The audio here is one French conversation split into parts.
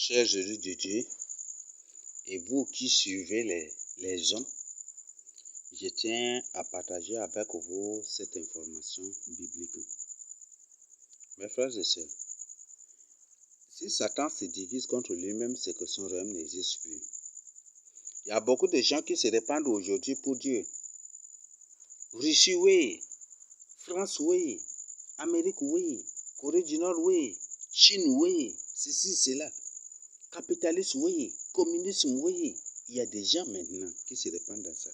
Chers élus de Dieu, et vous qui suivez les hommes, je tiens à partager avec vous cette information biblique. Mes frères et sœurs, si Satan se divise contre lui-même, c'est que son royaume n'existe plus. Il y a beaucoup de gens qui se répandent aujourd'hui pour Dieu. Russie, oui. France, oui. Amérique, oui. Corée du Nord, oui. Chine, oui. Ceci, cela. Capitalisme, oui. Communisme, oui. Il y a des gens maintenant qui se répandent dans ça.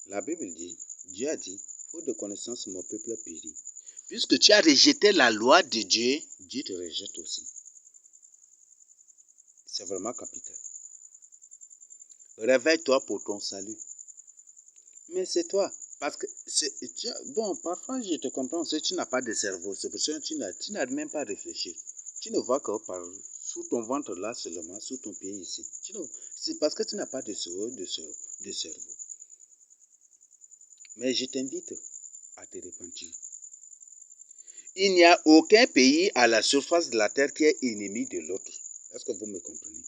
La Bible dit, Dieu a dit, faute de connaissance, mon peuple périt. Puisque tu as rejeté la loi de Dieu, Dieu te rejette aussi. C'est vraiment capital. Réveille-toi pour ton salut. Mais c'est toi. Parce que, bon, parfois je te comprends, si tu n'as pas de cerveau, c'est pour ça que tu n'as même pas réfléchi. Tu ne vois que sous ton ventre là seulement, sous ton pied ici. C'est parce que tu n'as pas de cerveau. Mais je t'invite à te repentir. Il n'y a aucun pays à la surface de la terre qui est ennemi de l'autre. Est-ce que vous me comprenez?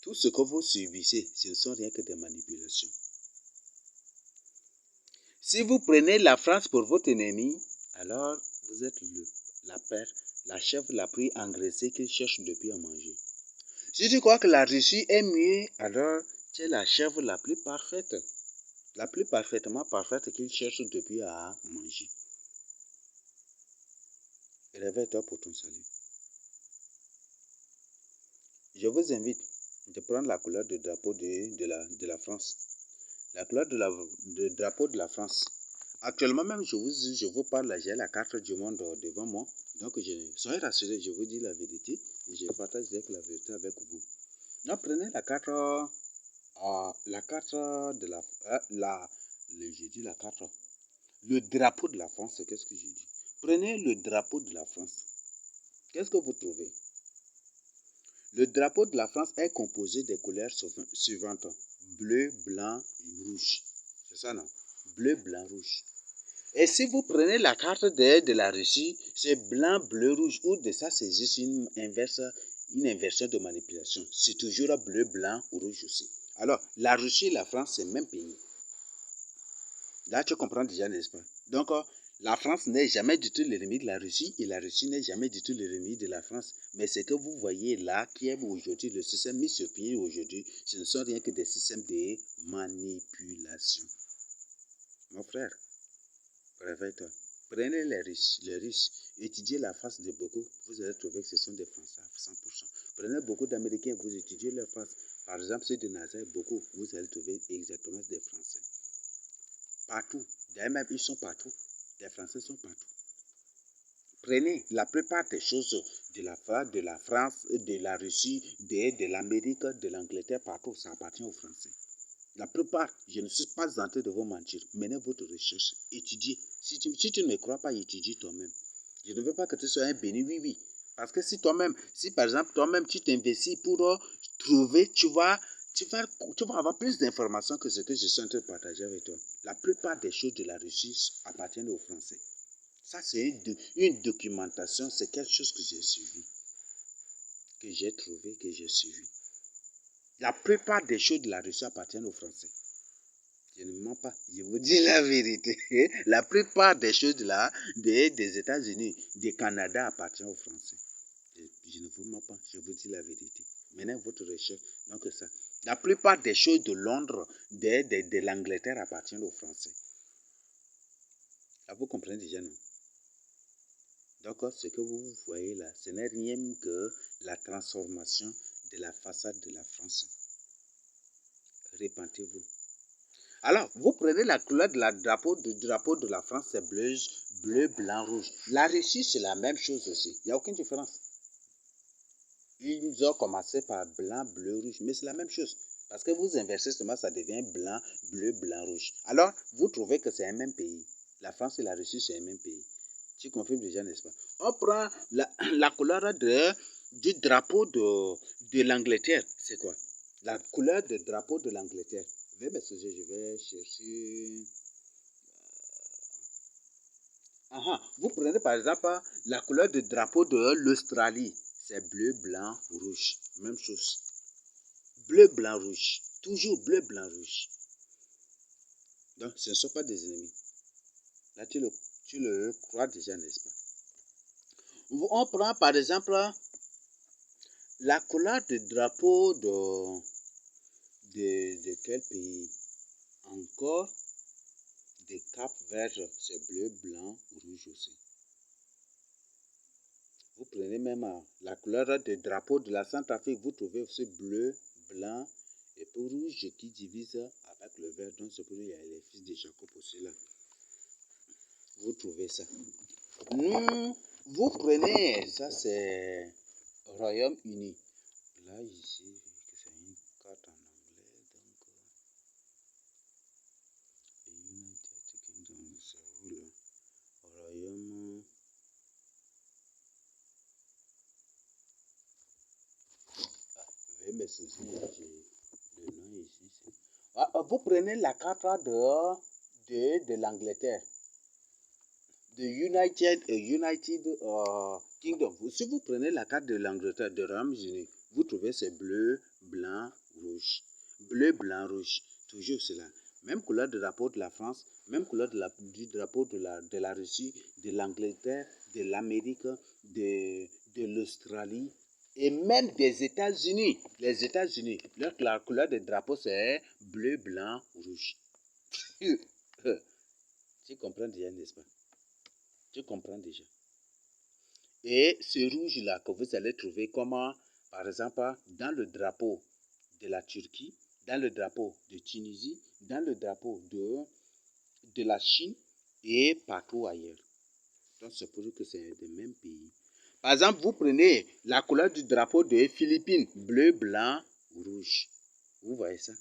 Tout ce que vous subissez, ce ne sont rien que des manipulations. Si vous prenez la France pour votre ennemi, alors vous êtes la chèvre la plus engraissée qu'il cherche depuis à manger. Si tu crois que la Russie est mieux, alors tu es la chèvre la plus parfaite, la plus parfaitement parfaite qu'il cherche depuis à manger. Réveille-toi pour ton salut. Je vous invite de prendre la couleur du drapeau de la France. La couleur du drapeau de la France. Actuellement même, je vous parle, j'ai la carte du monde devant moi. Donc, soyez rassurés, je vous dis la vérité et je partage la vérité avec vous. Donc, prenez la carte de le drapeau de la France, qu'est-ce que je dis? Prenez le drapeau de la France. Qu'est-ce que vous trouvez? Le drapeau de la France est composé des couleurs suivantes. Bleu, blanc, rouge. C'est ça, non? Bleu, blanc, rouge. Et si vous prenez la carte de la Russie, c'est blanc, bleu, rouge. Ou de ça, c'est juste une inversion de manipulation. C'est toujours bleu, blanc ou rouge aussi. Alors, la Russie et la France, c'est le même pays. Là, tu comprends déjà, n'est-ce pas? Donc, la France n'est jamais du tout l'ennemi de la Russie et la Russie n'est jamais du tout l'ennemi de la France. Mais ce que vous voyez là, qui est aujourd'hui le système mis sur pied aujourd'hui, ce ne sont rien que des systèmes de manipulation. Mon frère, réveille-toi. Prenez les Russes, étudiez la face de beaucoup, vous allez trouver que ce sont des Français à 100%. Prenez beaucoup d'Américains, vous étudiez leur face. Par exemple, ceux de Nazareth, beaucoup, vous allez trouver exactement des Français. Partout. D'ailleurs, même ils sont partout. Les Français sont partout. Prenez la plupart des choses de la France, de la Russie, de l'Amérique, de l'Angleterre, partout, ça appartient aux Français. La plupart, je ne suis pas en train de vous mentir. Menez votre recherche, étudiez. Si tu ne me crois pas, étudie toi-même. Je ne veux pas que tu sois un béni, oui. Parce que si par exemple, toi-même, tu t'investis pour trouver, tu vas avoir plus d'informations que ce que je suis en train de partager avec toi. La plupart des choses de la Russie appartiennent aux Français. Ça, c'est une documentation, c'est quelque chose que j'ai suivi, que j'ai trouvé, que j'ai suivi. La plupart des choses de la Russie appartiennent aux Français. Je ne mens pas, je vous dis la vérité. La plupart des choses des États-Unis, du Canada appartiennent aux Français. Je ne vous mens pas, je vous dis la vérité. Menez votre recherche. Donc ça. La plupart des choses de Londres, de l'Angleterre appartiennent aux Français. Là, vous comprenez déjà, non? Donc, ce que vous voyez là, ce n'est rien que la transformation de la façade de la France. Répentez-vous. Alors, vous prenez la couleur du drapeau de la France, c'est bleu, blanc, rouge. La Russie, c'est la même chose aussi. Il n'y a aucune différence. Ils ont commencé par blanc, bleu, rouge, mais c'est la même chose. Parce que vous inversez seulement, ça devient blanc, bleu, blanc, rouge. Alors, vous trouvez que c'est un même pays. La France et la Russie, c'est un même pays. Tu confirmes déjà, n'est-ce pas? On prend la couleur du drapeau de l'Angleterre. C'est quoi? La couleur du drapeau de l'Angleterre. Je vais chercher. Vous prenez par exemple la couleur du drapeau de l'Australie. c'est bleu, blanc, rouge. Même chose. Bleu, blanc, rouge. Toujours bleu, blanc, rouge. Donc, ce ne sont pas des ennemis. Là, tu le crois déjà, n'est-ce pas? On prend par exemple la couleur de drapeau de quel pays? Encore des Cap Vert, c'est bleu, blanc, rouge aussi. Vous prenez même la couleur de drapeau de la Centrafrique, vous trouvez aussi bleu, blanc et puis rouge qui divise avec le vert. Donc c'est pour il y a les fils de Jacob aussi là. Vous trouvez ça. Vous prenez, ça c'est Royaume-Uni. Là ici, c'est une carte en anglais. Donc, United Kingdom, c'est où là? Royaume. Veuillez m'excuser, j'ai le nom ici. Vous prenez la carte de l'Angleterre, de United Kingdom. Si vous prenez la carte de l'Angleterre, de Royaume-Uni, vous trouvez c'est bleu, blanc, rouge. Bleu, blanc, rouge. Toujours cela. Même couleur de drapeau de la France, même couleur du drapeau de la Russie, de l'Angleterre, de l'Amérique, de l'Australie et même des États-Unis. Les États-Unis, la couleur de drapeau c'est bleu, blanc, rouge. Tu comprends déjà, n'est-ce pas? Tu comprends déjà. Et ce rouge-là que vous allez trouver comment, par exemple, dans le drapeau de la Turquie, dans le drapeau de Tunisie, dans le drapeau de la Chine et partout ailleurs. Donc c'est pour dire que c'est des mêmes pays. Par exemple, vous prenez la couleur du drapeau des Philippines, bleu, blanc, rouge. Vous voyez ça?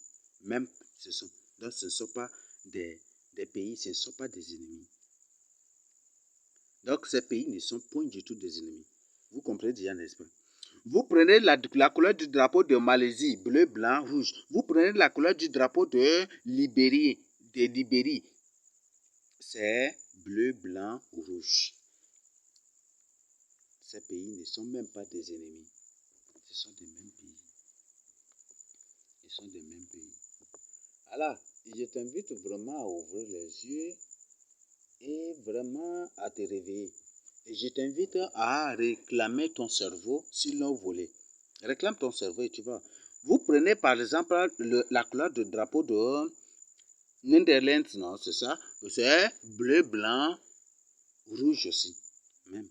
Même, donc ce ne sont pas des pays, ce ne sont pas des ennemis. Donc ces pays ne sont point du tout des ennemis. Vous comprenez déjà, n'est-ce pas? Vous prenez la couleur du drapeau de Malaisie, bleu, blanc, rouge. Vous prenez la couleur du drapeau de Libérie, c'est bleu, blanc, rouge. Ces pays ne sont même pas des ennemis. Ce sont des mêmes pays. Ils sont des mêmes pays. Alors, je t'invite vraiment à ouvrir les yeux et vraiment à te réveiller. Et je t'invite à réclamer ton cerveau si l'on voulait. Réclame ton cerveau et tu vas. Vous prenez par exemple la couleur de drapeau de Netherlands, non, c'est ça? C'est bleu, blanc, rouge aussi. Même.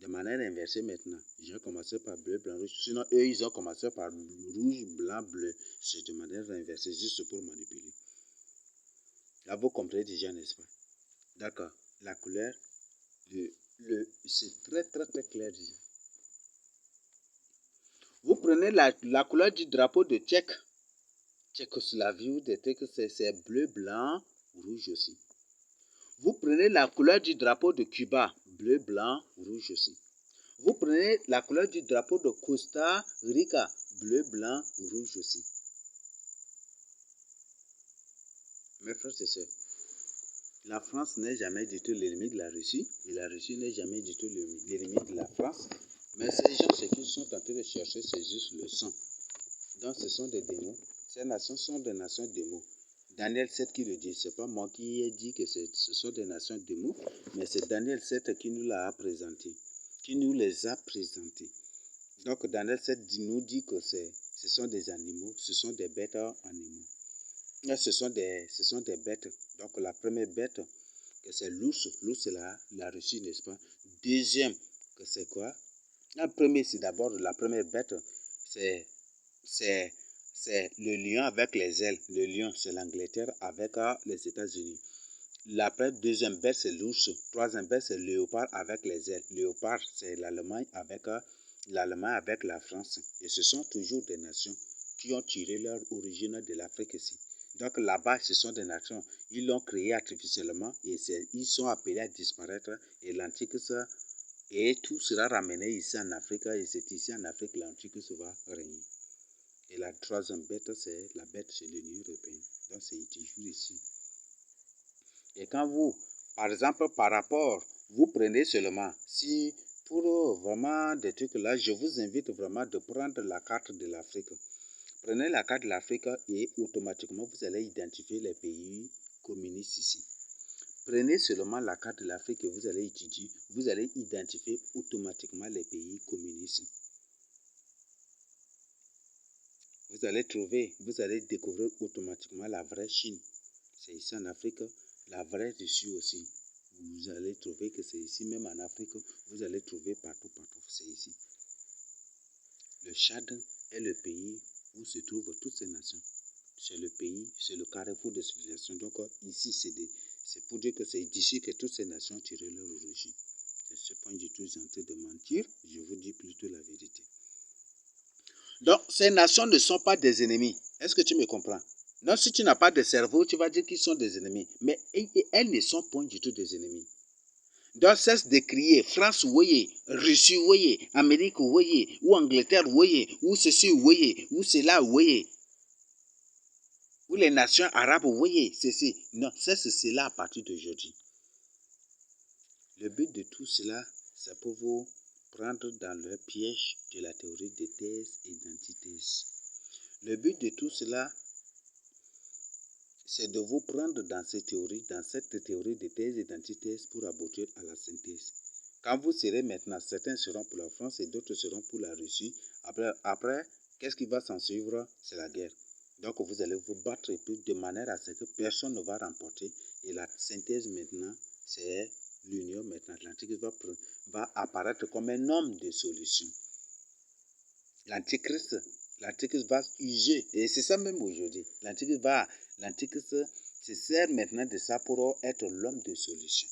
De manière inversée maintenant. J'ai commencé par bleu, blanc, rouge. Sinon, eux, ils ont commencé par rouge, blanc, bleu. C'est de manière inversée, juste pour manipuler. Là, vous comprenez déjà, n'est-ce pas? D'accord. La couleur, c'est très, très, très clair déjà. Vous prenez la couleur du drapeau de Tchécoslovaquie ou de c'est bleu, blanc, rouge aussi. Vous prenez la couleur du drapeau de Cuba, bleu, blanc, rouge aussi. Vous prenez la couleur du drapeau de Costa Rica, bleu, blanc, rouge aussi. Mes frères et sœurs, la France n'est jamais du tout l'ennemi de la Russie, et la Russie n'est jamais du tout l'ennemi de la France. Mais ces gens, ce qu'ils sont en train de chercher, c'est juste le sang. Donc ce sont des démons. Ces nations sont des nations démons. Daniel 7 qui le dit, c'est pas moi qui ai dit que ce sont des nations démons, mais c'est Daniel 7 qui nous l'a présenté, qui nous les a présentés. Donc Daniel 7 nous dit que ce sont des animaux, ce sont des bêtes animaux. Ce sont des bêtes. Donc la première bête, que c'est l'ours. L'ours, c'est la Russie, n'est-ce pas? Deuxième, que c'est quoi? La première, c'est d'abord la première bête, c'est le lion avec les ailes. Le lion, c'est l'Angleterre avec les États-Unis. La deuxième bête, c'est l'ours. Troisième bête, c'est le léopard avec les ailes. Léopard, c'est l'Allemagne avec la France. Et ce sont toujours des nations qui ont tiré leur origine de l'Afrique ici. Donc là-bas, ce sont des nations. Ils l'ont créé artificiellement et ils sont appelés à disparaître. Et l'Antichrist, et tout sera ramené ici en Afrique. Et c'est ici en Afrique que l'Antichrist va régner. Et la troisième bête, c'est la bête chez l'Union européenne. Donc c'est toujours ici. Et quand vous, par exemple, par rapport, vous prenez seulement, si pour vraiment des trucs là, je vous invite vraiment de prendre la carte de l'Afrique. Prenez la carte de l'Afrique et automatiquement, vous allez identifier les pays communistes ici. Prenez seulement la carte de l'Afrique que vous allez étudier, vous allez identifier automatiquement les pays communistes. Vous allez découvrir automatiquement la vraie Chine. C'est ici en Afrique, la vraie Russie aussi. Vous allez trouver que c'est ici, même en Afrique, vous allez trouver partout, c'est ici. Le Tchad est le pays où se trouvent toutes ces nations. C'est le pays, c'est le carrefour de civilisation. Donc ici, c'est pour dire que c'est d'ici que toutes ces nations tirent leur origine. Je ne suis pas du tout en train de mentir, je vous dis plutôt la vérité. Donc, ces nations ne sont pas des ennemis. Est-ce que tu me comprends? Non, si tu n'as pas de cerveau, tu vas dire qu'ils sont des ennemis. Mais elles ne sont pas du tout des ennemis. Donc, cesse de crier France, voyez, Russie, voyez, Amérique, voyez, ou Angleterre, voyez, ou ceci, voyez, ou cela, voyez. Ou les nations arabes, voyez, ceci. Non, cesse cela à partir d'aujourd'hui. Le but de tout cela, c'est pour vous prendre dans le piège de la théorie des thèses et d'antithèses. Le but de tout cela, c'est de vous prendre dans cette théorie de thèse et d'antithèse pour aboutir à la synthèse. Quand vous serez maintenant, certains seront pour la France et d'autres seront pour la Russie. Après qu'est-ce qui va s'en suivre? C'est la guerre. Donc vous allez vous battre et puis de manière à ce que personne ne va remporter. Et la synthèse maintenant, c'est l'union maintenant. L'Antichrist va apparaître comme un homme de solution. L'Antichrist va user, et c'est ça même aujourd'hui. L'Antichrist se sert maintenant de ça pour être l'homme de solution.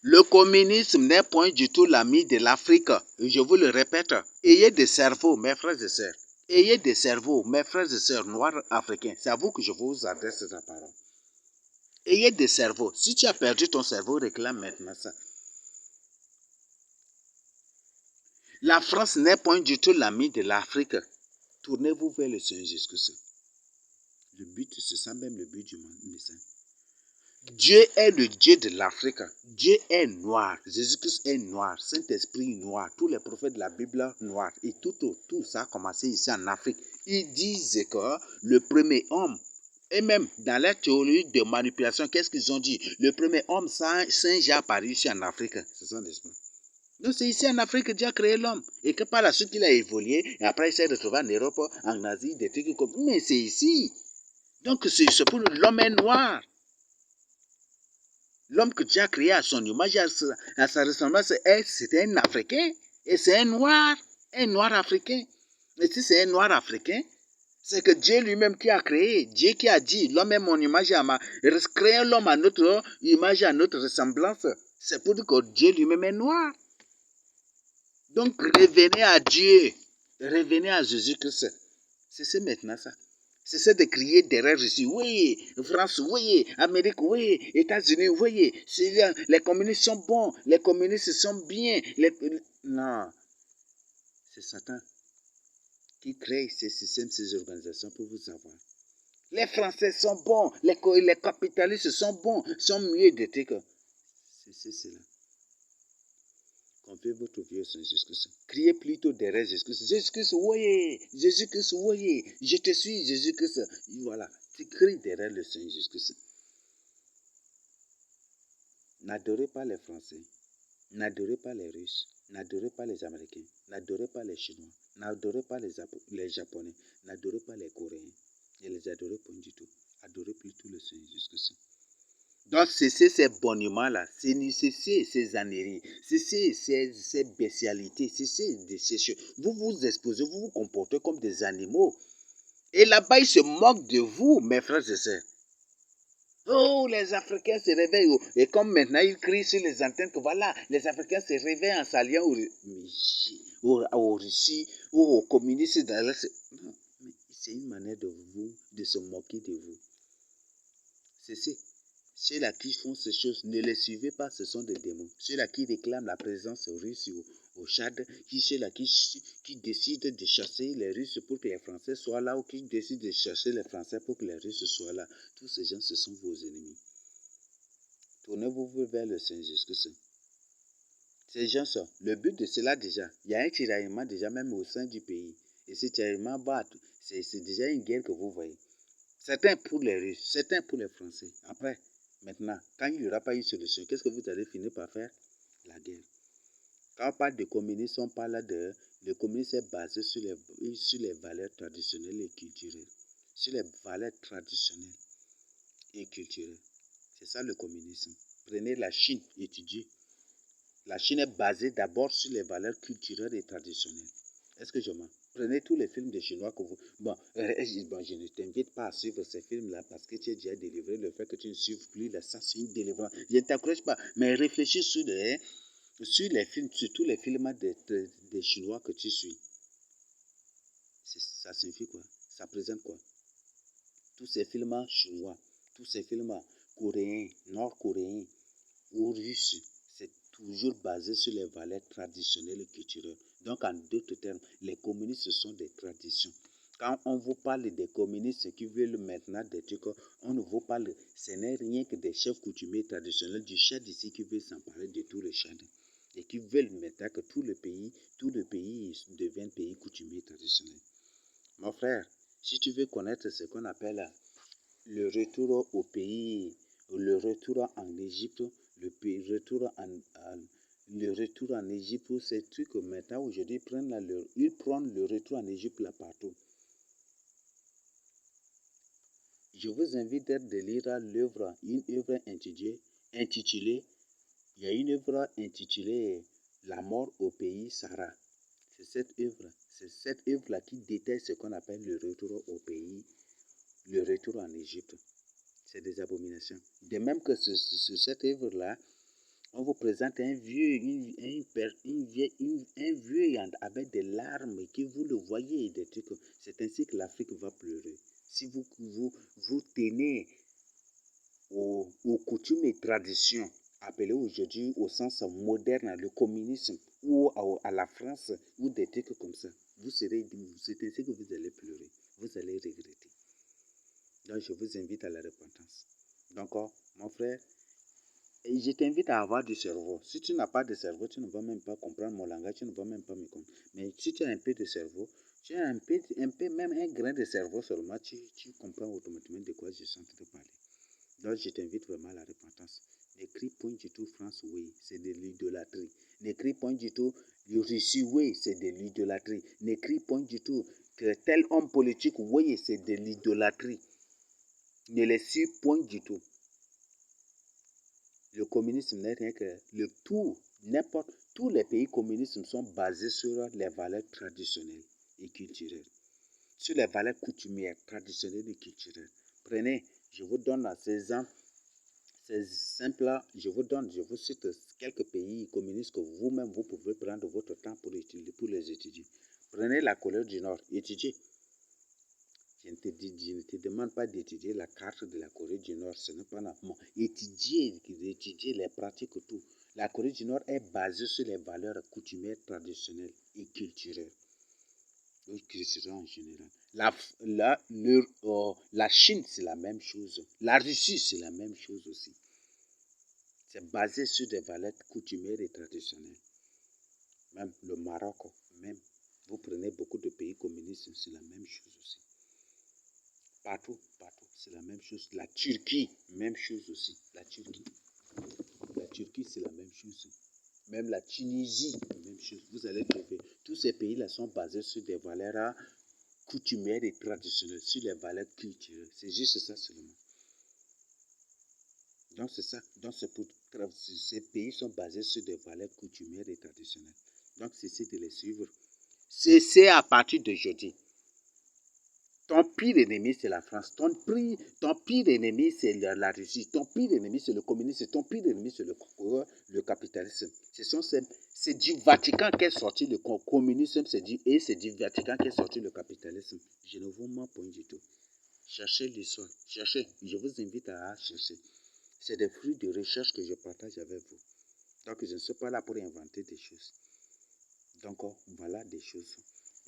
Le communisme n'est point du tout l'ami de l'Afrique. Je vous le répète, ayez des cerveaux, mes frères et sœurs. Ayez des cerveaux, mes frères et sœurs noirs africains. C'est à vous que je vous adresse la parole. Ayez des cerveaux. Si tu as perdu ton cerveau, réclame maintenant ça. La France n'est point du tout l'ami de l'Afrique. Tournez-vous vers le Seigneur Jésus-Christ. Le but, c'est ça même le but du message. Dieu est le Dieu de l'Afrique. Dieu est noir. Jésus-Christ est noir. Saint-Esprit noir. Tous les prophètes de la Bible noirs. Et tout ça a commencé ici en Afrique. Ils disent que le premier homme, et même dans la théorie de manipulation, qu'est-ce qu'ils ont dit? Le premier homme, Saint Jean, apparu ici en Afrique. C'est ça, n'est-ce pas? Donc c'est ici en Afrique que Dieu a créé l'homme. Et que par la suite il a évolué. Et après il s'est retrouvé en Europe, en Asie, des trucs comme ça. Mais c'est ici. Donc c'est pour l'homme est noir. L'homme que Dieu a créé à son image, à sa ressemblance, c'est un Africain. Et c'est un noir africain. Et si c'est un noir africain, c'est que Dieu lui-même qui a créé. Dieu qui a dit, l'homme est mon image, créer l'homme à notre image, à notre ressemblance. C'est pour dire que Dieu lui-même est noir. Donc revenez à Dieu. Revenez à Jésus-Christ. C'est maintenant ça. C'est de crier derrière Russie. Oui, France, oui, Amérique, oui, États-Unis, oui. Les communistes sont bons, les communistes sont bien. Non, c'est Satan qui crée ces systèmes, ces organisations pour vous avoir. Les Français sont bons, les capitalistes sont bons, sont mieux de que. C'est cela. Confiez votre vie au Seigneur Jésus-Christ. Criez plutôt derrière Jésus-Christ. Jésus-Christ, voyez. Jésus-Christ, voyez. Je te suis, Jésus-Christ. Voilà. Tu cries derrière le Seigneur Jésus-Christ. N'adorez pas les Français. N'adorez pas les Russes. N'adorez pas les Américains. N'adorez pas les Chinois. N'adorez pas les Japonais. N'adorez pas les Coréens. Ne les adorez pas du tout. Adorez plutôt le Seigneur Jésus-Christ. Donc, cessez ces bonnements-là, cessez ces âneries, cessez ces bestialités, cessez ces choses. Vous vous exposez, vous vous comportez comme des animaux. Et là-bas, ils se moquent de vous, mes frères et sœurs. Oh, les Africains se réveillent. Et comme maintenant, ils crient sur les antennes que voilà, les Africains se réveillent en s'alliant aux Russie ou aux communistes. Non, mais c'est une manière de se moquer de vous. Cessez. Ceux-là qui font ces choses, ne les suivez pas, ce sont des démons. Ceux-là qui réclament la présence russe au Tchad, ceux-là qui décident de chasser les Russes pour que les Français soient là, ou qui décident de chasser les Français pour que les Russes soient là. Tous ces gens, ce sont vos ennemis. Tournez-vous vers le Seigneur Jésus-Christ. Ces gens sont. Le but de cela déjà, il y a un tiraillement déjà même au sein du pays. Et ce tiraillement c'est déjà une guerre que vous voyez. Certains pour les Russes, certains pour les Français. Après, maintenant, quand il n'y aura pas une solution, qu'est-ce que vous allez finir par faire? La guerre. Quand on parle de communisme, on parle de... Le communisme est basé sur les valeurs traditionnelles et culturelles. Sur les valeurs traditionnelles et culturelles. C'est ça le communisme. Prenez la Chine, étudiez. La Chine est basée d'abord sur les valeurs culturelles et traditionnelles. Est-ce que je mens? Prenez tous les films des Chinois que vous... Bon, je ne t'invite pas à suivre ces films-là parce que tu es déjà délivré. Le fait que tu ne suives plus, là, ça c'est une délivrance. Je ne t'encourage pas, mais réfléchis sur les films, surtout les films des Chinois que tu suis. Ça signifie quoi? Ça présente quoi? Tous ces films chinois, tous ces films coréens, nord-coréens ou russes, c'est toujours basé sur les valeurs traditionnelles et culturelles. Donc, en d'autres termes, les communistes sont des traditions. Quand on vous parle des communistes qui veulent maintenant des trucs, on ne vous parle, ce n'est rien que des chefs coutumiers traditionnels du Tchad ici qui veulent s'emparer de tout le Tchad. Et qui veulent maintenant que tout le pays devienne pays coutumier traditionnel. Mon frère, si tu veux connaître ce qu'on appelle le retour au pays, le retour en Égypte, le retour en Égypte, c'est truc que maintenant aujourd'hui ils prennent le retour en Égypte là partout. Je vous invite de lire une œuvre intitulée, il y a une œuvre intitulée La mort au pays Sahara. C'est cette œuvre-là qui détaille ce qu'on appelle le retour au pays, le retour en Égypte. C'est des abominations. De même que sur cette œuvre-là, on vous présente un vieux avec des larmes, que vous le voyez, des trucs. C'est ainsi que l'Afrique va pleurer. Si vous tenez aux coutumes et traditions, appelées aujourd'hui au sens moderne, le communisme, ou à la France, ou des trucs comme ça, c'est ainsi que vous allez pleurer, vous allez regretter. Donc, je vous invite à la repentance. Donc, mon frère, je t'invite à avoir du cerveau. Si tu n'as pas de cerveau, tu ne vas même pas comprendre mon langage, tu ne vas même pas me comprendre. Mais si tu as un peu de cerveau, tu as un peu, même un grain de cerveau seulement, tu comprends automatiquement de quoi je suis en train de parler. Donc, je t'invite vraiment à la repentance. N'écris point du tout France, oui, c'est de l'idolâtrie. N'écris point du tout Russie, oui, c'est de l'idolâtrie. N'écris point du tout que tel homme politique, oui, c'est de l'idolâtrie. Ne les suis point du tout. Le communisme n'est rien que tous les pays communistes sont basés sur les valeurs traditionnelles et culturelles, sur les valeurs coutumières traditionnelles et culturelles. Prenez, je vous donne à ces simples, je vous cite quelques pays communistes que vous-même vous pouvez prendre votre temps pour les étudier. Prenez la Corée du Nord, étudiez. Je ne te demande pas d'étudier la carte de la Corée du Nord, ce n'est pas normal. Étudier les pratiques, tout. La Corée du Nord est basée sur les valeurs coutumières, traditionnelles et culturelles. Et culturelles en général. La Chine, c'est la même chose. La Russie, c'est la même chose aussi. C'est basé sur des valeurs coutumières et traditionnelles. Même le Maroc, même. Vous prenez beaucoup de pays communistes, c'est la même chose aussi. Partout, c'est la même chose. La Turquie, même chose aussi. La Turquie, c'est la même chose. Même la Tunisie, même chose. Vous allez trouver. Tous ces pays-là sont basés sur des valeurs coutumières et traditionnelles, sur les valeurs culturelles. C'est juste ça seulement. Donc, c'est ça. Donc, ces pays sont basés sur des valeurs coutumières et traditionnelles. Donc, cessez de les suivre. Cessez à partir d'aujourd'hui. Ton pire ennemi, c'est la France. Ton pire ennemi, c'est la Russie. Ton pire ennemi, c'est le communisme. Ton pire ennemi, c'est le capitalisme. C'est du Vatican qu'est sorti le communisme, c'est du Vatican qu'est sorti le capitalisme. Je ne vous mens pas du tout. Cherchez l'histoire. Cherchez. Je vous invite à chercher. C'est des fruits de recherche que je partage avec vous. Donc, je ne suis pas là pour inventer des choses. Donc, voilà des choses.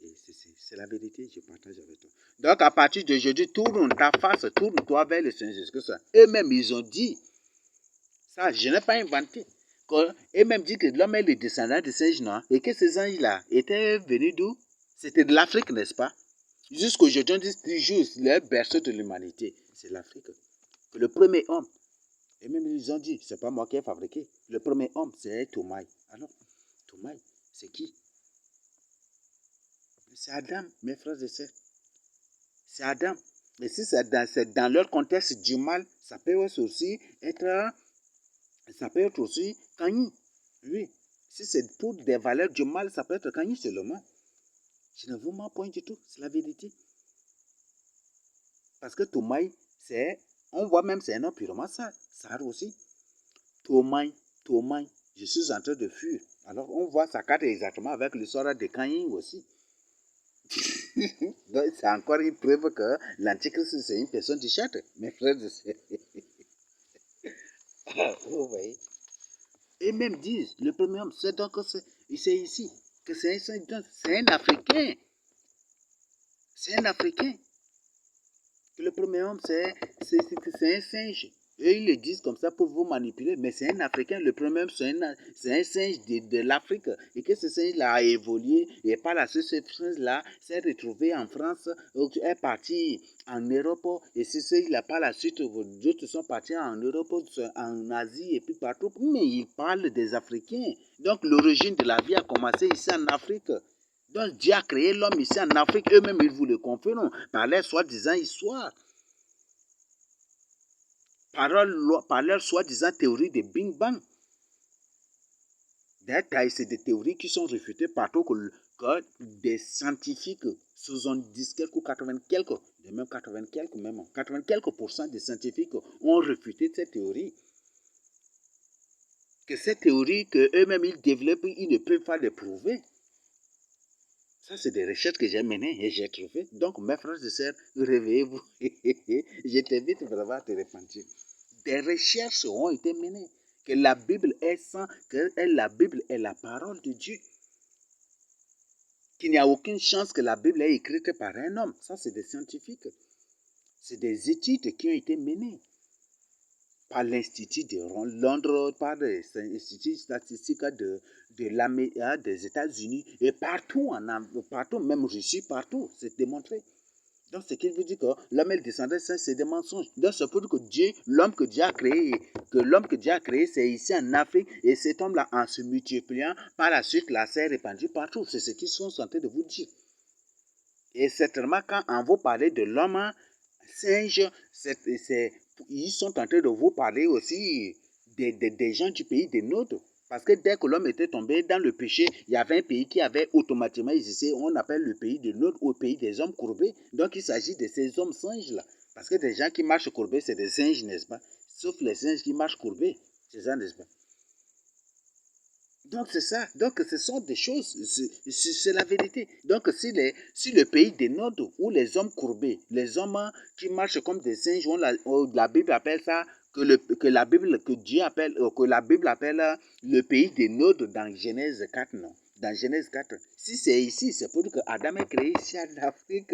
Et c'est la vérité, je partage avec toi. Donc, à partir d'aujourd'hui, tourne-toi vers le Seigneur Jésus-Christ. Eux-mêmes, ils ont dit, ça, je n'ai pas inventé. Et même dit que l'homme est le descendant de singes noirs et que ces anges-là étaient venus d'où? C'était de l'Afrique, n'est-ce pas? Jusqu'aujourd'hui, on dit toujours le berceau de l'humanité, c'est l'Afrique. Le premier homme, et même ils ont dit, c'est pas moi qui ai fabriqué, le premier homme, c'est Toumaï. Alors, Toumaï, c'est qui? C'est Adam, mes frères et sœurs. C'est Adam. Et si c'est dans leur contexte du mal, ça peut aussi être Caïn. Oui. Si c'est pour des valeurs du mal, ça peut être Caïn seulement. Je ne vous mens point du tout, c'est la vérité. Parce que Toumaï, on voit même c'est un homme purement sale aussi. Toumaï, je suis en train de fuir. Alors on voit sa carte exactement avec l'histoire de Caïn aussi. Donc c'est encore une preuve que l'Antichrist c'est une personne du châtre, mes frères et sœurs. Vous voyez. Et même disent, le premier homme, c'est donc c'est ici, que c'est un Africain. C'est un Africain. Que le premier homme, c'est un singe. Et ils le disent comme ça pour vous manipuler, mais c'est un Africain. Le premier homme, c'est un singe de l'Afrique. Et que ce singe-là a évolué, et par la suite, ce singe-là s'est retrouvé en France, est parti en Europe, et ce singe-là, par la suite, d'autres sont partis en Europe, en Asie, et puis partout. Mais il parle des Africains. Donc, l'origine de la vie a commencé ici en Afrique. Donc, Dieu a créé l'homme ici en Afrique. Eux-mêmes, ils vous le confirment par leur soi-disant histoire. Par leur soi-disant théorie de Big Bang. C'est des théories qui sont réfutées partout que des scientifiques, 70 quelques ou 80 quelques, même 80 quelques même, 80 quelques % des scientifiques ont réfuté cette théorie. Que cette théorie qu'eux-mêmes ils développent, ils ne peuvent pas les prouver. Ça, c'est des recherches que j'ai menées et j'ai trouvées. Donc, mes frères et sœurs, réveillez-vous. Je t'invite vraiment à te repentir. Des recherches ont été menées. Que la Bible est la Bible est la parole de Dieu. Qu'il n'y a aucune chance que la Bible est écrite par un homme. Ça, c'est des scientifiques. C'est des études qui ont été menées par l'Institut de Londres, par l'Institut statistique des États-Unis et partout, partout, même Russie, partout, c'est démontré. Donc, ce qui veut dire que l'homme et le descendant, c'est des mensonges. Donc, c'est pour dire que l'homme que Dieu a créé, c'est ici en Afrique, et cet homme-là, en se multipliant, par la suite, la s'est répandue partout. C'est ce qu'ils sont en train de vous dire. Et certainement, quand on vous parlez de l'homme singe, ils sont en train de vous parler aussi des gens du pays des nôtres. Parce que dès que l'homme était tombé dans le péché, il y avait un pays qui avait automatiquement existé. On appelle le pays de nôtres au pays des hommes courbés. Donc il s'agit de ces hommes singes-là. Parce que des gens qui marchent courbés, c'est des singes, n'est-ce pas? Sauf les singes qui marchent courbés. C'est ça, n'est-ce pas? Donc c'est ça. Donc ce sont des choses, c'est la vérité. Donc si le pays des nôtres ou les hommes courbés, les hommes qui marchent comme des singes, la Bible appelle ça que la Bible appelle le pays des nôtres dans Genèse 4, non? Dans Genèse 4. Si c'est ici, c'est pour dire que Adam est créé ici en Afrique.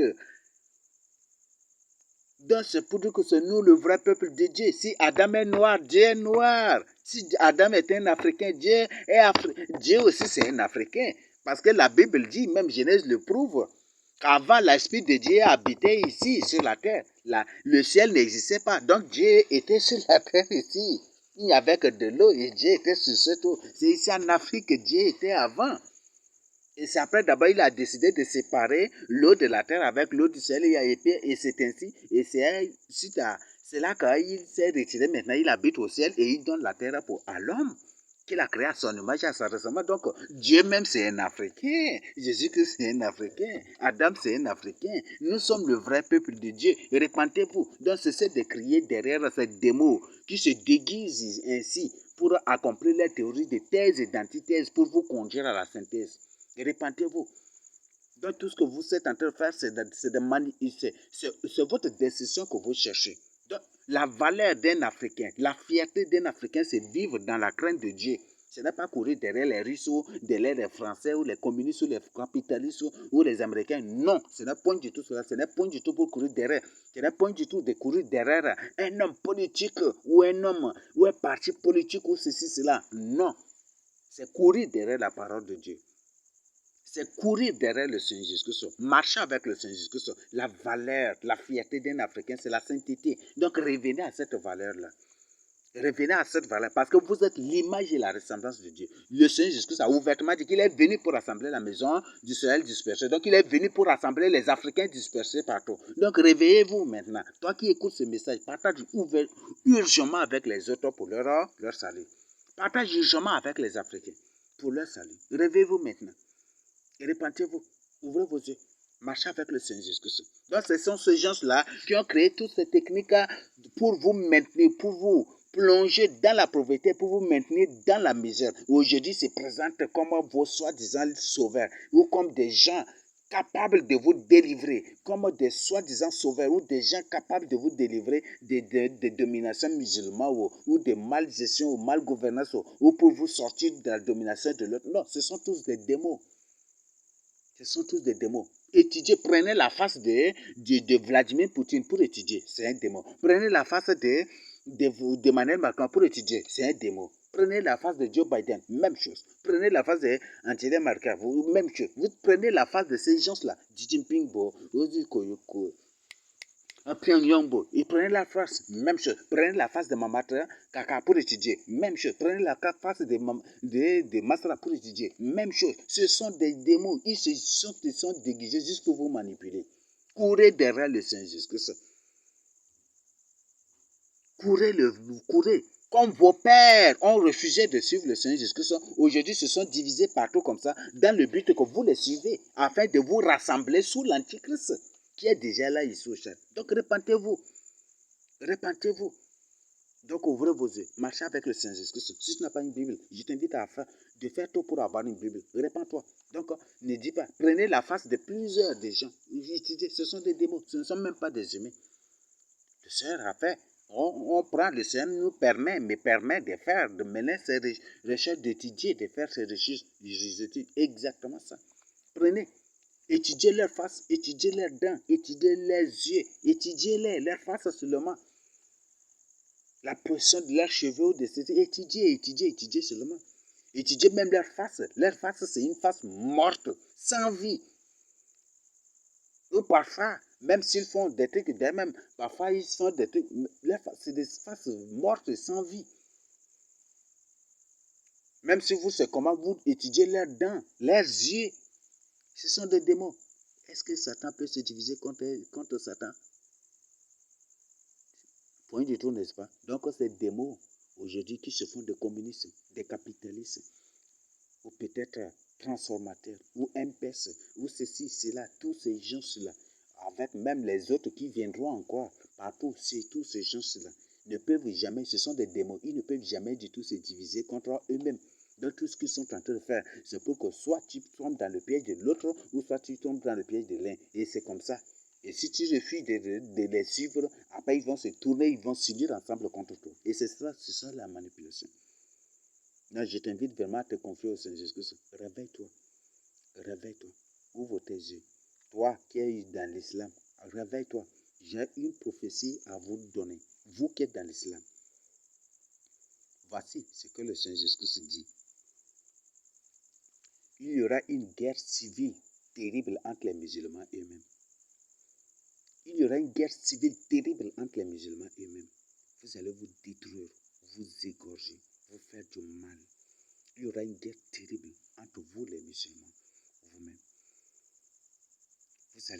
Donc c'est pour dire que c'est nous le vrai peuple de Dieu. Si Adam est noir, Dieu est noir. Si Adam est un Africain, Dieu aussi c'est un Africain. Parce que la Bible dit, même Genèse le prouve, qu'avant l'Esprit de Dieu habitait ici sur la terre. Le ciel n'existait pas. Donc Dieu était sur la terre ici. Il n'y avait que de l'eau et Dieu était sur cette eau. C'est ici en Afrique que Dieu était avant. Et c'est après, d'abord, il a décidé de séparer l'eau de la terre avec l'eau du ciel. Et c'est ainsi. Et c'est là qu'il s'est retiré. Maintenant, il habite au ciel et il donne la terre à l'homme qu'il a créé à son image et à sa ressemblance. Donc, Dieu même, c'est un Africain. Jésus-Christ, c'est un Africain. Adam, c'est un Africain. Nous sommes le vrai peuple de Dieu. Répentez-vous. Donc, cessez de crier derrière ces démons qui se déguisent ainsi pour accomplir les théories de thèse et d'antithèse pour vous conduire à la synthèse. Répentez-vous. Donc tout ce que vous êtes en train de faire, c'est votre décision que vous cherchez. Donc, la valeur d'un Africain, la fierté d'un Africain, c'est vivre dans la crainte de Dieu. Ce n'est pas courir derrière les Russes, derrière les Français, ou les communistes, ou les capitalistes, ou les Américains. Non, ce n'est point du tout cela. Ce n'est point du tout pour courir derrière. Ce n'est point du tout de courir derrière un homme politique, ou un parti politique, ou ceci, cela. Non. C'est courir derrière la parole de Dieu. C'est courir derrière le Seigneur Jésus-Christ. Marcher avec le Seigneur Jésus-Christ. La valeur, la fierté d'un Africain, c'est la sainteté. Donc revenez à cette valeur-là. Revenez à cette valeur parce que vous êtes l'image et la ressemblance de Dieu. Le Seigneur Jésus-Christ a ouvertement dit qu'il est venu pour rassembler la maison d'Israël dispersée. Donc il est venu pour rassembler les Africains dispersés partout. Donc réveillez-vous maintenant. Toi qui écoutes ce message, partage urgemment avec les autres pour leur salut. Partage urgemment avec les Africains pour leur salut. Réveillez-vous maintenant. Et repentez-vous. Ouvrez vos yeux. Marchez avec le Seigneur Jésus-Christ. Donc ce sont ces gens-là qui ont créé toutes ces techniques pour vous maintenir, pour vous plonger dans la pauvreté, pour vous maintenir dans la misère. Aujourd'hui, se présentent comme vos soi-disant sauveurs ou comme des gens capables de vous délivrer, comme des soi-disant sauveurs ou des gens capables de vous délivrer des dominations musulmanes ou de malgestion ou malgouvernance ou pour vous sortir de la domination de l'autre. Non, ce sont tous des démons. Ce sont tous des démons. Étudiez, prenez la face de Vladimir Poutine pour étudier, c'est un démon. Prenez la face d'Emmanuel Macron pour étudier, c'est un démon. Prenez la face de Joe Biden, même chose. Prenez la face d'Angela Merkel, même chose. Vous prenez la face de ces gens-là, Xi Jinping, Pyongyang, et prenez la face, même chose. Prenez la face de Mamata Kaka pour étudier, même chose. Prenez la face de Masra pour étudier, même chose. Ce sont des démons, ils sont déguisés juste pour vous manipuler. Courez derrière le Seigneur Jésus-Christ. Courez. Comme vos pères ont refusé de suivre le Seigneur Jésus-Christ, aujourd'hui se sont divisés partout comme ça, dans le but que vous les suivez, afin de vous rassembler sous l'Antichrist, qui est déjà là ici au chef. Donc repentez-vous. Repentez-vous. Donc ouvrez vos yeux. Marchez avec le Seigneur Jésus-Christ. Si tu n'as pas une Bible, je t'invite de faire tout pour avoir une Bible. Répands-toi. Donc ne dis pas. Prenez la face de plusieurs des gens. Ce sont des démons. Ce ne sont même pas des humains. Le Seigneur a fait. On prend, le Seigneur nous permet de mener ces recherches, d'étudier, de faire ces recherches. J'étudie exactement ça. Prenez. Étudiez leur face, étudiez leurs dents, étudiez leurs yeux, étudiez leur face seulement. La position de leurs cheveux ou de ces étudiez seulement. Étudiez même leur face. Leur face, c'est une face morte, sans vie. Ou parfois, même s'ils font des trucs d'eux-mêmes, parfois ils font des trucs, leur face, c'est des faces mortes, sans vie. Même si vous, c'est comment vous étudiez leurs dents, leurs yeux, ce sont des démons. Est-ce que Satan peut se diviser contre Satan? Point du tout, n'est-ce pas? Donc, ces démons, aujourd'hui, qui se font des communistes, des capitalistes, ou peut-être transformateurs, ou MPS, ou ceci, cela, tous ces gens-là, avec même les autres qui viendront encore, partout, tous ces gens-là, ne peuvent jamais, ce sont des démons, ils ne peuvent jamais du tout se diviser contre eux-mêmes. Donc, tout ce qu'ils sont en train de faire, c'est pour que soit tu tombes dans le piège de l'autre, ou soit tu tombes dans le piège de l'un. Et c'est comme ça. Et si tu refuses de les suivre, après ils vont se tourner, ils vont s'unir ensemble contre toi. Et c'est ça la manipulation. Non, je t'invite vraiment à te confier au Seigneur Jésus-Christ. Réveille-toi. Réveille-toi. Ouvre tes yeux. Toi qui es dans l'islam, réveille-toi. J'ai une prophétie à vous donner. Vous qui êtes dans l'islam. Voici ce que le Seigneur Jésus-Christ dit. Il y aura une guerre civile terrible entre les musulmans eux-mêmes. Il y aura une guerre civile terrible entre les musulmans eux-mêmes. Vous allez vous détruire, vous égorger, vous faire du mal. Il y aura une guerre terrible entre vous les musulmans, vous-même. Vous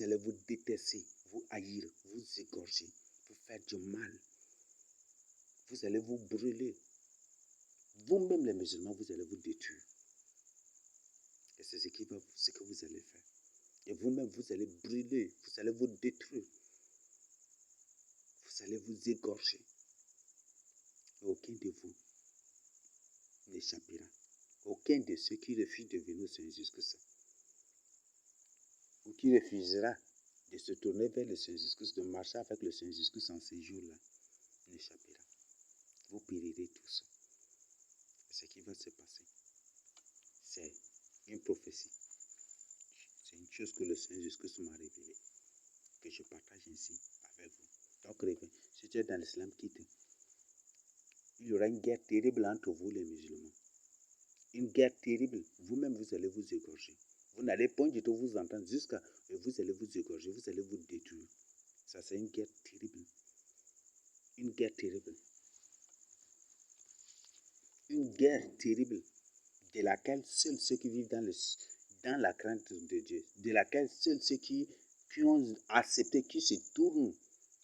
allez vous détester, vous haïr, vous égorger, vous faire du mal. Vous allez vous brûler. Vous-même les musulmans, vous allez vous détruire. Et c'est ce que vous allez faire. Et vous-même, vous allez brûler, vous allez vous détruire. Vous allez vous égorger. Et aucun de vous n'échappera. Aucun de ceux qui refusent de venir au Seigneur Jésus-Christ, ou qui refusera de se tourner vers le Seigneur Jésus-Christ, de marcher avec le Seigneur Jésus-Christ en ces jours-là, n'échappera. Vous périrez tous. Ce qui va se passer, c'est une prophétie. C'est une chose que le Seigneur Jésus-Christ m'a révélée, que je partage ici avec vous. Donc, si tu es dans l'islam, quitte. il y aura une guerre terrible entre vous, les musulmans. Une guerre terrible. Vous-même, vous allez vous égorger. Vous n'allez pas du tout vous entendre jusqu'à... Vous allez vous égorger, vous allez vous détruire. Ça, c'est une guerre terrible. Une guerre terrible. Une guerre terrible de laquelle seuls ceux qui vivent dans la crainte de Dieu, de laquelle seuls ceux qui ont accepté, qui se tournent,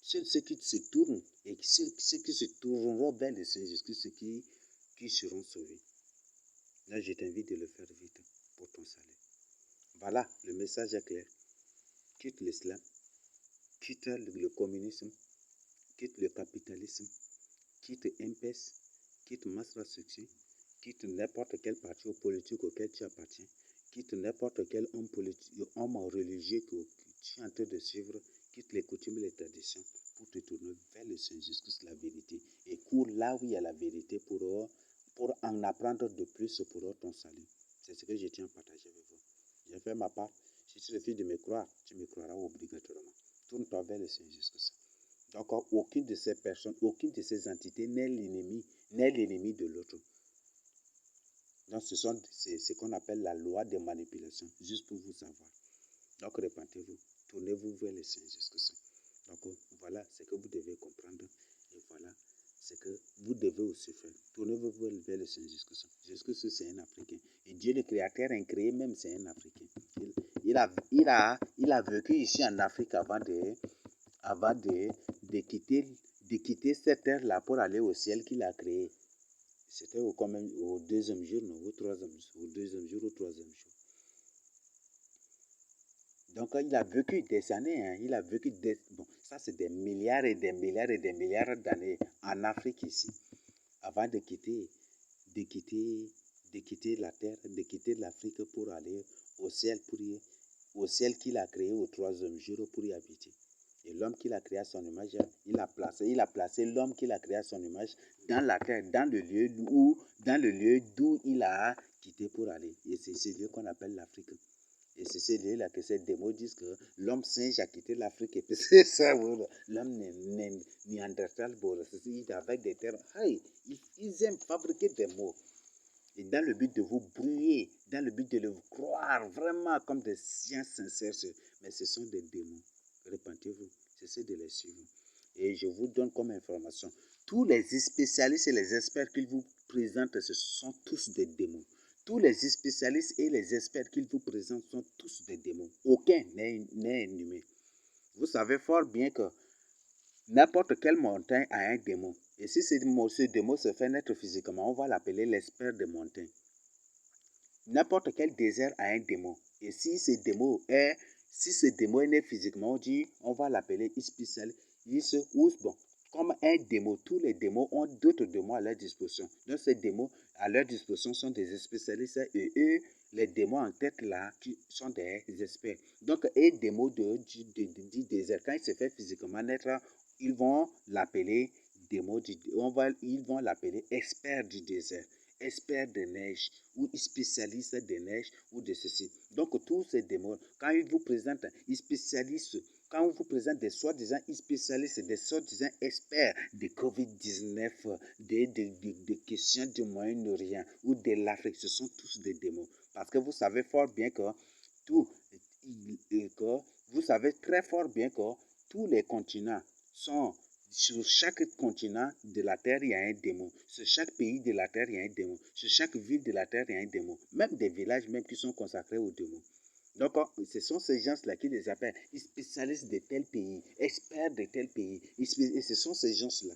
seuls ceux qui se tournent et ceux qui se tourneront vers le Seigneur Jésus, ceux qui seront sauvés. Là, je t'invite de le faire vite pour ton salut. Voilà, le message est clair. Quitte l'islam, quitte le communisme, quitte le capitalisme, quitte MPS, quitte Masra Succès, quitte n'importe quel parti politique auquel tu appartiens, quitte n'importe quel homme religieux que tu es en train de suivre, quitte les coutumes et les traditions pour te tourner vers le Seigneur Jésus-Christ, la vérité. Et cours là où il y a la vérité pour en apprendre de plus pour ton salut. C'est ce que je tiens à partager avec vous. J'ai fait ma part. Si tu refuses de me croire, tu me croiras obligatoirement. Tourne-toi vers le Seigneur Jésus-Christ. Donc, aucune de ces personnes, aucune de ces entités n'est l'ennemi de l'autre. Donc, c'est ce qu'on appelle la loi de manipulation, juste pour vous savoir. Donc, repentez-vous, tournez-vous vers le Seigneur Jésus-Christ. Donc, voilà ce que vous devez comprendre. Et voilà ce que vous devez aussi faire. Tournez-vous vers le Seigneur Jésus-Christ. Jésus-Christ, c'est un Africain. Et Dieu, le Créateur incréé, même, c'est un Africain. Il a vécu ici en Afrique avant de quitter cette terre-là pour aller au ciel qu'il a créé. C'était au deuxième jour, non, au troisième jour. Donc, il a vécu des années, il a vécu ça c'est des milliards et des milliards et des milliards d'années en Afrique ici, avant de quitter la terre, de quitter l'Afrique pour aller au ciel, qu'il a créé au troisième jour pour y habiter. Et l'homme qu'il a créé à son image, il a placé l'homme qu'il a créé à son image dans la terre, dans le lieu d'où il a quitté pour aller. Et c'est ce lieu qu'on appelle l'Afrique. Et c'est ce lieu-là que ces démos disent que l'homme singe a quitté l'Afrique. Et puis c'est ça, l'homme néandertal, avec des termes. Hey, ils aiment fabriquer des mots. Et dans le but de vous brouiller, dans le but de le croire vraiment comme des sciences sincères. Mais ce sont des démons. Repentez-vous, cessez de les suivre. Et je vous donne comme information, tous les spécialistes et les experts qu'ils vous présentent, ce sont tous des démons. Tous les spécialistes et les experts qu'ils vous présentent sont tous des démons. Aucun n'est un humain. Vous savez fort bien que n'importe quelle montagne a un démon. Et si ce démon se fait naître physiquement, on va l'appeler l'expert des montagnes. N'importe quel désert a un démon. Et si ce démon est né physiquement, on va l'appeler spécialiste ou bon. Comme un démon, tous les démons ont d'autres démons à leur disposition. Donc ces démons à leur disposition sont des spécialistes et eux, les démons en tête là, qui sont des experts. Donc un démon du désert, quand il se fait physiquement naître, ils vont l'appeler démon, ils vont l'appeler expert du désert, expert de neige ou spécialiste de neige ou de ceci. Donc tous ces démons, quand ils vous présentent quand on vous présente des soi-disant spécialistes, des soi-disant experts de Covid-19, des questions du Moyen-Orient ou de l'Afrique, ce sont tous des démons. Parce que vous savez fort bien que vous savez très fort bien que tous les continents sont... Sur chaque continent de la Terre, il y a un démon. Sur chaque pays de la Terre, il y a un démon. Sur chaque ville de la Terre, il y a un démon. Même des villages même qui sont consacrés aux démons. Donc, ce sont ces gens-là qui les appellent spécialistes de tel pays, experts de tel pays. Et ce sont ces gens-là.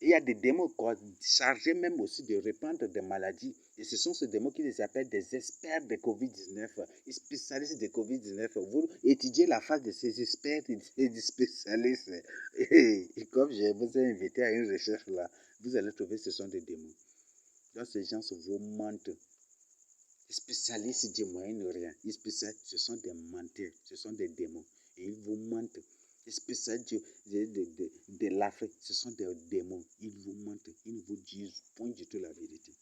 Et il y a des démons chargés même aussi de répandre des maladies. Et ce sont ces démons qui les appellent des experts de Covid-19, spécialistes de Covid-19. Vous étudiez la face de ces experts et des spécialistes. Et comme je vous ai invité à une recherche là, vous allez trouver que ce sont des démons. Donc ces gens vous mentent. Spécialistes du Moyen-Orient, ce sont des menteurs, ce sont des démons. Et ils vous mentent. Les spécialistes de l'Afrique, ce sont des démons. Ils vous mentent. Ils ne vous disent point du tout la vérité.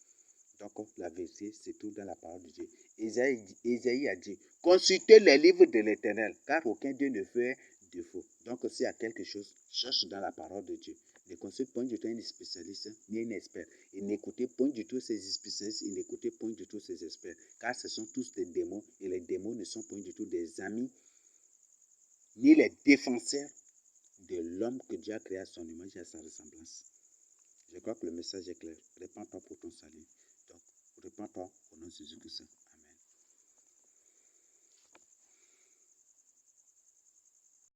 Donc, la vérité, c'est tout dans la parole de Dieu. Ésaïe a dit, consultez les livres de l'Éternel, car aucun Dieu ne fait défaut. Donc, s'il y a quelque chose, cherche dans la parole de Dieu. Ne consulte point du tout un spécialiste ni un expert. Et n'écoutez point du tout ces spécialistes et n'écoutez point du tout ces experts. Car ce sont tous des démons et les démons ne sont point du tout des amis ni les défenseurs de l'homme que Dieu a créé à son image et à sa ressemblance. Je crois que le message est clair. Répands-toi pour ton salut. Donc, répands-toi au nom de Jésus-Christ.